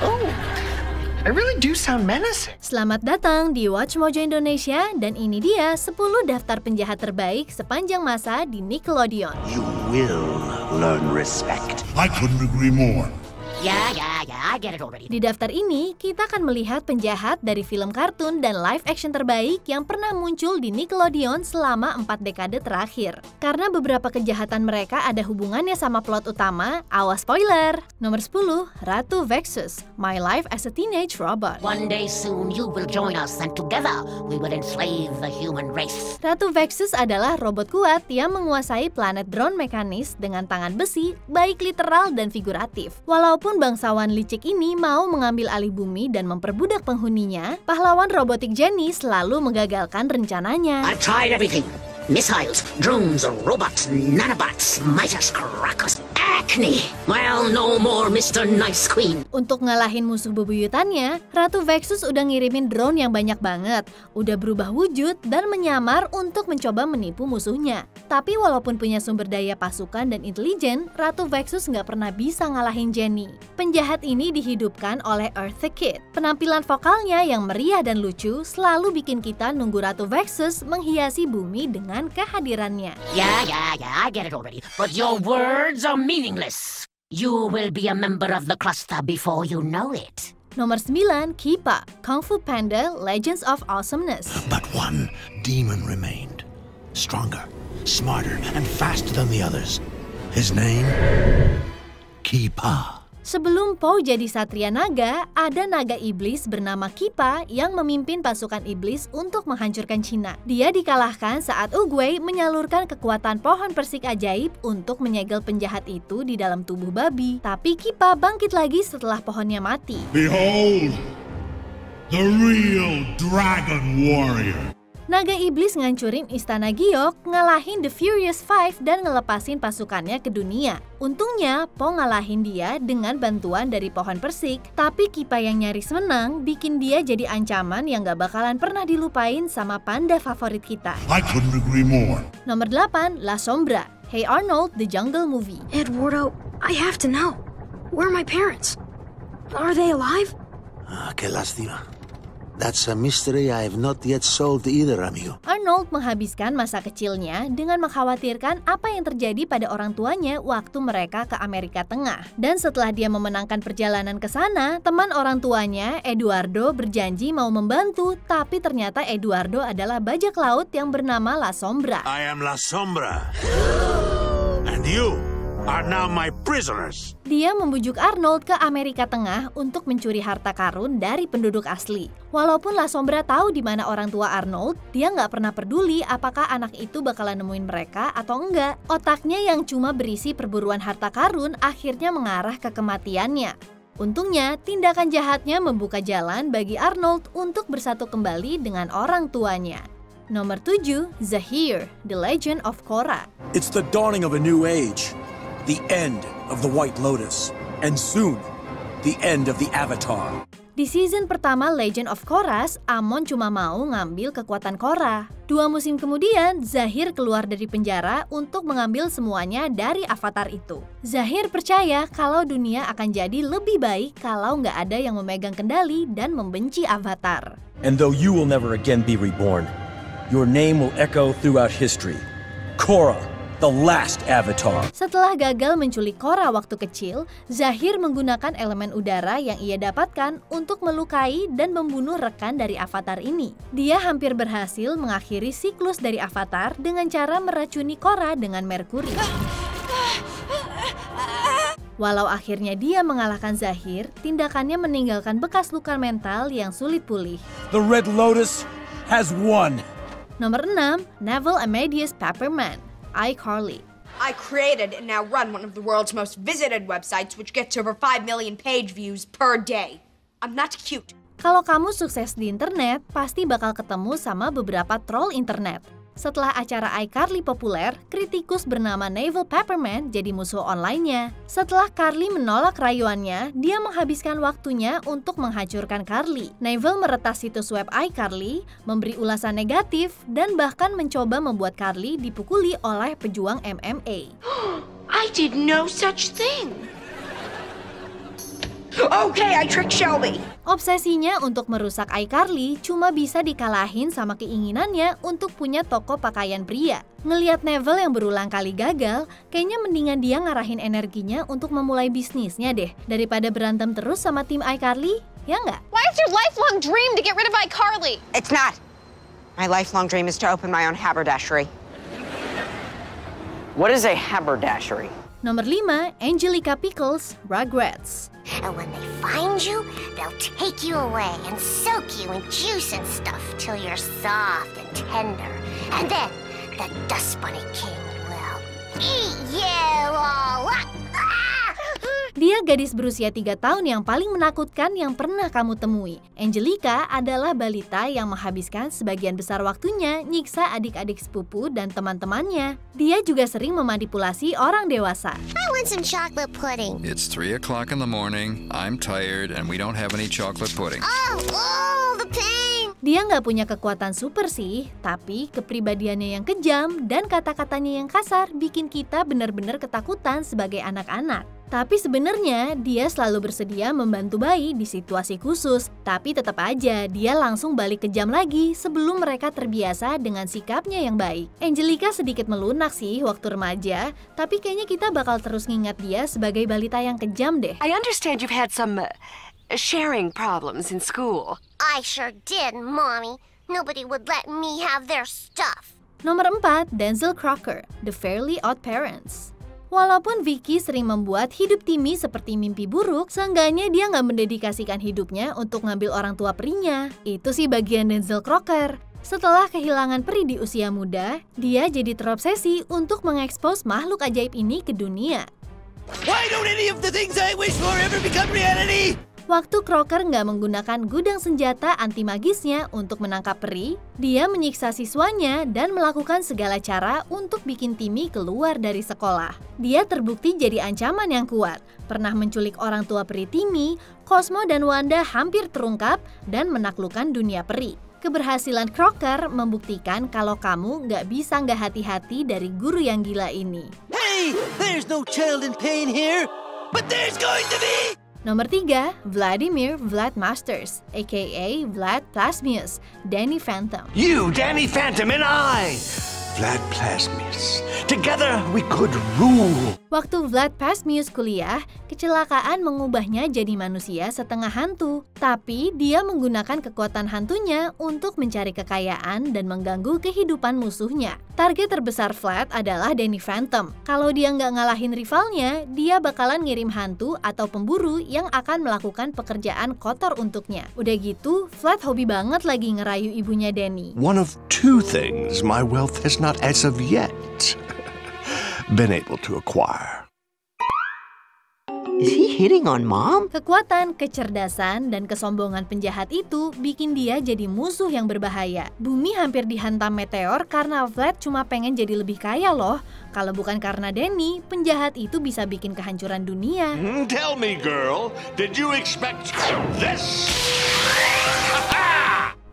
Oh, I really do sound menacing. Selamat datang di Watch Mojo Indonesia, dan ini dia 10 daftar penjahat terbaik sepanjang masa di Nickelodeon. You will learn respect. I couldn't agree more. Yeah, I get it already. Di daftar ini, kita akan melihat penjahat dari film kartun dan live action terbaik yang pernah muncul di Nickelodeon selama 4 dekade terakhir. Karena beberapa kejahatan mereka ada hubungannya sama plot utama, awas spoiler! Nomor 10, Ratu Vexus, My Life as a Teenage Robot. One day soon you will join us and together we will enslave the human race. Ratu Vexus adalah robot kuat yang menguasai planet drone mekanis dengan tangan besi, baik literal dan figuratif. Walaupun bangsawan licik ini mau mengambil alih bumi dan memperbudak penghuninya, pahlawan robotik Jenny selalu menggagalkan rencananya. I've tried everything. Missiles, drones, robots, nanobots, Midas Crackers, acne. Well, no more Mr. Nice Queen. Untuk ngalahin musuh bebuyutannya, Ratu Vexus udah ngirimin drone yang banyak banget, udah berubah wujud dan menyamar untuk mencoba menipu musuhnya. Tapi walaupun punya sumber daya pasukan dan intelijen, Ratu Vexus nggak pernah bisa ngalahin Jenny. Penjahat ini dihidupkan oleh Eartha Kitt. Penampilan vokalnya yang meriah dan lucu selalu bikin kita nunggu Ratu Vexus menghiasi bumi dengan kehadirannya. Yeah, I get it already. But your words are meaningless. You will be a member of the cluster before you know it. Nomor 9, Kippa, Kung Fu Panda, Legends of Awesomeness. But one demon remained. Stronger, smarter, and faster than the others. His name? Kippa. Sebelum Po jadi Satria Naga, ada naga iblis bernama Kippa yang memimpin pasukan iblis untuk menghancurkan Cina. Dia dikalahkan saat Oogway menyalurkan kekuatan pohon persik ajaib untuk menyegel penjahat itu di dalam tubuh babi. Tapi Kippa bangkit lagi setelah pohonnya mati. Behold, the real Dragon Warrior. Naga iblis ngancurin istana Giok, ngalahin The Furious Five dan ngelepasin pasukannya ke dunia. Untungnya, Po ngalahin dia dengan bantuan dari pohon persik, tapi Kippa yang nyaris menang bikin dia jadi ancaman yang gak bakalan pernah dilupain sama panda favorit kita. I couldn't agree more. Nomor 8, La Sombra, Hey Arnold, The Jungle Movie. Eduardo, I have to know. Where are my parents? Are they alive? Qué lástima. That's a mystery I have not yet solved either, amigo. Arnold menghabiskan masa kecilnya dengan mengkhawatirkan apa yang terjadi pada orang tuanya waktu mereka ke Amerika Tengah. Dan setelah dia memenangkan perjalanan ke sana, teman orang tuanya, Eduardo, berjanji mau membantu, tapi ternyata Eduardo adalah bajak laut yang bernama La Sombra. I am La Sombra. And you are now my prisoners. Dia membujuk Arnold ke Amerika Tengah untuk mencuri harta karun dari penduduk asli. Walaupun La Sombra tahu di mana orang tua Arnold, dia nggak pernah peduli apakah anak itu bakalan nemuin mereka atau enggak. Otaknya yang cuma berisi perburuan harta karun akhirnya mengarah ke kematiannya. Untungnya, tindakan jahatnya membuka jalan bagi Arnold untuk bersatu kembali dengan orang tuanya. Nomor 7, Zahir, The Legend of Korra. It's the dawning of a new age. The end of the White Lotus, and soon, the end of the Avatar. Di season pertama Legend of Korra, Amon cuma mau ngambil kekuatan Korra. 2 musim kemudian, Zahir keluar dari penjara untuk mengambil semuanya dari Avatar itu. Zahir percaya kalau dunia akan jadi lebih baik kalau nggak ada yang memegang kendali dan membenci Avatar. And though you will never again be reborn, your name will echo throughout history. Korra, the last Avatar. Setelah gagal menculik Korra waktu kecil, Zahir menggunakan elemen udara yang ia dapatkan untuk melukai dan membunuh rekan dari Avatar ini. Dia hampir berhasil mengakhiri siklus dari Avatar dengan cara meracuni Korra dengan merkuri. Walau akhirnya dia mengalahkan Zahir, tindakannya meninggalkan bekas luka mental yang sulit pulih. The Red Lotus has won. Nomor 6, Neville Amadeus Pepperman, iCarly. I created and now run one of the world's most visited websites, which gets over 5 million page views per day. I'm not cute. Kalau kamu sukses di internet, pasti bakal ketemu sama beberapa troll internet. Setelah acara iCarly populer, kritikus bernama Neville Pepperman jadi musuh online-nya. Setelah Carly menolak rayuannya, dia menghabiskan waktunya untuk menghancurkan Carly. Neville meretas situs web iCarly, memberi ulasan negatif, dan bahkan mencoba membuat Carly dipukuli oleh pejuang MMA. I did no such thing. Okay, I tricked Shelby. Obsesinya untuk merusak iCarly cuma bisa dikalahin sama keinginannya untuk punya toko pakaian pria. Ngeliat Neville yang berulang kali gagal, kayaknya mendingan dia ngarahin energinya untuk memulai bisnisnya deh, daripada berantem terus sama tim iCarly, ya nggak? Why is your lifelong dream to get rid of iCarly? It's not. My lifelong dream is to open my own haberdashery. What is a haberdashery? Nomor 5, Angelica Pickles, Rugrats. And when they find you, they'll take you away and soak you in juice and stuff till you're soft and tender. And then the Dust Bunny King will eat you all up. Dia gadis berusia 3 tahun yang paling menakutkan yang pernah kamu temui. Angelica adalah balita yang menghabiskan sebagian besar waktunya nyiksa adik-adik sepupu dan teman-temannya. Dia juga sering memanipulasi orang dewasa. I want some chocolate pudding. It's 3 o'clock in the morning, I'm tired, and we don't have any chocolate pudding. Oh, the pain! Dia nggak punya kekuatan super sih, tapi kepribadiannya yang kejam dan kata-katanya yang kasar bikin kita benar-benar ketakutan sebagai anak-anak. Tapi sebenarnya dia selalu bersedia membantu bayi di situasi khusus. Tapi tetap aja dia langsung balik kejam lagi sebelum mereka terbiasa dengan sikapnya yang baik. Angelica sedikit melunak sih waktu remaja, tapi kayaknya kita bakal terus ngingat dia sebagai balita yang kejam deh. I understand you've had some sharing problems in school. I sure did, Mommy. Nobody would let me have their stuff. Nomor 4, Denzel Crocker, The Fairly Odd Parents. Walaupun Vicky sering membuat hidup Timmy seperti mimpi buruk, seenggaknya dia nggak mendedikasikan hidupnya untuk ngambil orang tua perinya. Itu sih bagian Denzel Crocker. Setelah kehilangan peri di usia muda, dia jadi terobsesi untuk mengekspos makhluk ajaib ini ke dunia. Why don't any of the things I wish for ever become reality? Waktu Crocker nggak menggunakan gudang senjata anti magisnya untuk menangkap peri, dia menyiksa siswanya dan melakukan segala cara untuk bikin Timmy keluar dari sekolah. Dia terbukti jadi ancaman yang kuat, pernah menculik orang tua peri Timmy, Cosmo dan Wanda hampir terungkap dan menaklukkan dunia peri. Keberhasilan Crocker membuktikan kalau kamu nggak bisa nggak hati-hati dari guru yang gila ini. Hey, there's no child in pain here, but there's going to be! Nomor 3, Vladimir Vlad Masters, aka Vlad Plasmius, Danny Phantom. You, Danny Phantom, and I, Vlad Plasmius. Together we could rule. Waktu Vlad Plasmius kuliah, kecelakaan mengubahnya jadi manusia setengah hantu. Tapi dia menggunakan kekuatan hantunya untuk mencari kekayaan dan mengganggu kehidupan musuhnya. Target terbesar Vlad adalah Danny Phantom. Kalau dia nggak ngalahin rivalnya, dia bakalan ngirim hantu atau pemburu yang akan melakukan pekerjaan kotor untuknya. Udah gitu, Vlad hobi banget lagi ngerayu ibunya Danny. One of two things my wealth has not as of yet been able to acquire. Is he hitting on Mom? Kekuatan, kecerdasan, dan kesombongan penjahat itu bikin dia jadi musuh yang berbahaya. Bumi hampir dihantam meteor karena Vlad cuma pengen jadi lebih kaya loh. Kalau bukan karena Danny, penjahat itu bisa bikin kehancuran dunia. Tell me, girl, did you expect this?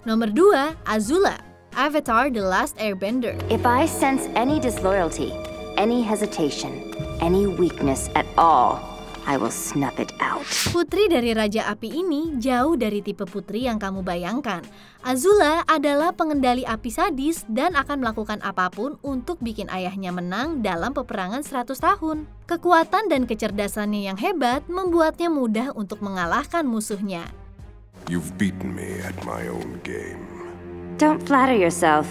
Nomor 2, Azula, Avatar The Last Airbender. If I sense any disloyalty, any hesitation, any weakness at all, I will snuff it out. Putri dari Raja Api ini jauh dari tipe putri yang kamu bayangkan. Azula adalah pengendali api sadis dan akan melakukan apapun untuk bikin ayahnya menang dalam peperangan 100 tahun. Kekuatan dan kecerdasannya yang hebat membuatnya mudah untuk mengalahkan musuhnya. You've beaten me at my own game. Don't flatter yourself.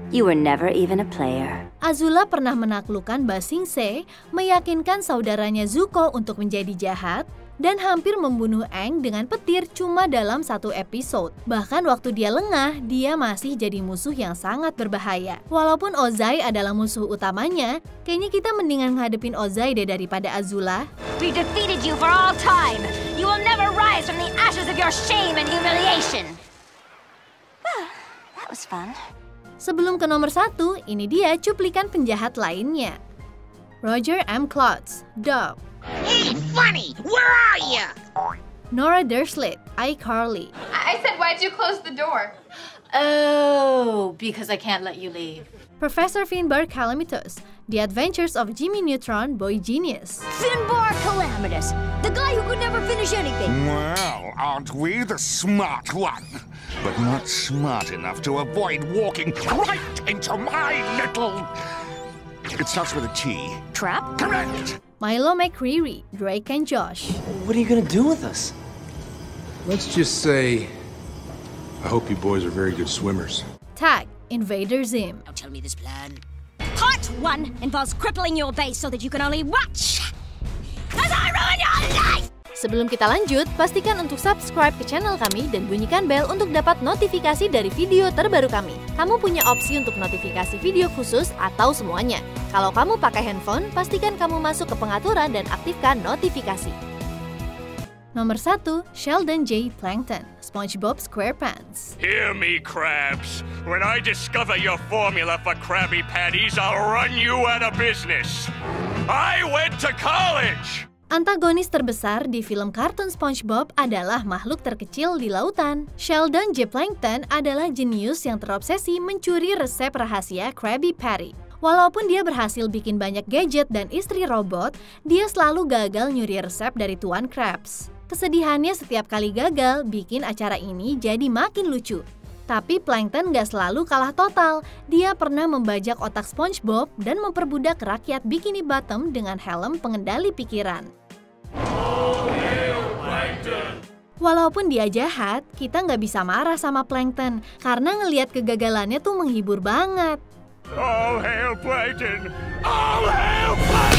You were never even a player. Azula pernah menaklukkan Ba Sing Se, meyakinkan saudaranya Zuko untuk menjadi jahat, dan hampir membunuh Aang dengan petir cuma dalam 1 episode. Bahkan waktu dia lengah, dia masih jadi musuh yang sangat berbahaya. Walaupun Ozai adalah musuh utamanya, kayaknya kita mendingan ngadepin Ozai deh daripada Azula. We defeated you for all time. You will never rise from the ashes of your shame and humiliation. That was fun. Sebelum ke nomor 1, ini dia cuplikan penjahat lainnya. Roger M. Klotz, Dog. Hey, funny, where are you? Nora Durslett, iCarly. I said, why'd you close the door? Oh, because I can't let you leave. Professor Finbar Calamitos, The Adventures of Jimmy Neutron, Boy Genius. Finbar Calamitous, the guy who could never finish anything. Well, aren't we the smart one? But not smart enough to avoid walking right into my little... It starts with a T. Trap? Correct! Milo McCreary, Drake and Josh. What are you gonna do with us? Let's just say, I hope you boys are very good swimmers. Tag, Invader Zim. Now tell me this plan. Part 1 involves crippling your base so that you can only watch as I ruin your life! Sebelum kita lanjut, pastikan untuk subscribe ke channel kami dan bunyikan bel untuk dapat notifikasi dari video terbaru kami. Kamu punya opsi untuk notifikasi video khusus atau semuanya. Kalau kamu pakai handphone, pastikan kamu masuk ke pengaturan dan aktifkan notifikasi. Nomor 1, Sheldon J. Plankton, SpongeBob SquarePants. Hear me, crabs. When I discover your formula for Krabby Patties, I'll run you out of business. I went to college! Antagonis terbesar di film kartun SpongeBob adalah makhluk terkecil di lautan. Sheldon J. Plankton adalah jenius yang terobsesi mencuri resep rahasia Krabby Patty. Walaupun dia berhasil bikin banyak gadget dan istri robot, dia selalu gagal nyuri resep dari Tuan Krabs. Kesedihannya setiap kali gagal bikin acara ini jadi makin lucu. Tapi Plankton gak selalu kalah total. Dia pernah membajak otak SpongeBob dan memperbudak rakyat Bikini Bottom dengan helm pengendali pikiran. Walaupun dia jahat, kita nggak bisa marah sama Plankton karena ngelihat kegagalannya tuh menghibur banget. All hail Plankton! All hail Plankton!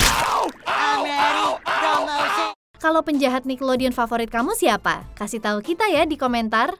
Kalau penjahat Nickelodeon favorit kamu siapa? Kasih tahu kita ya di komentar.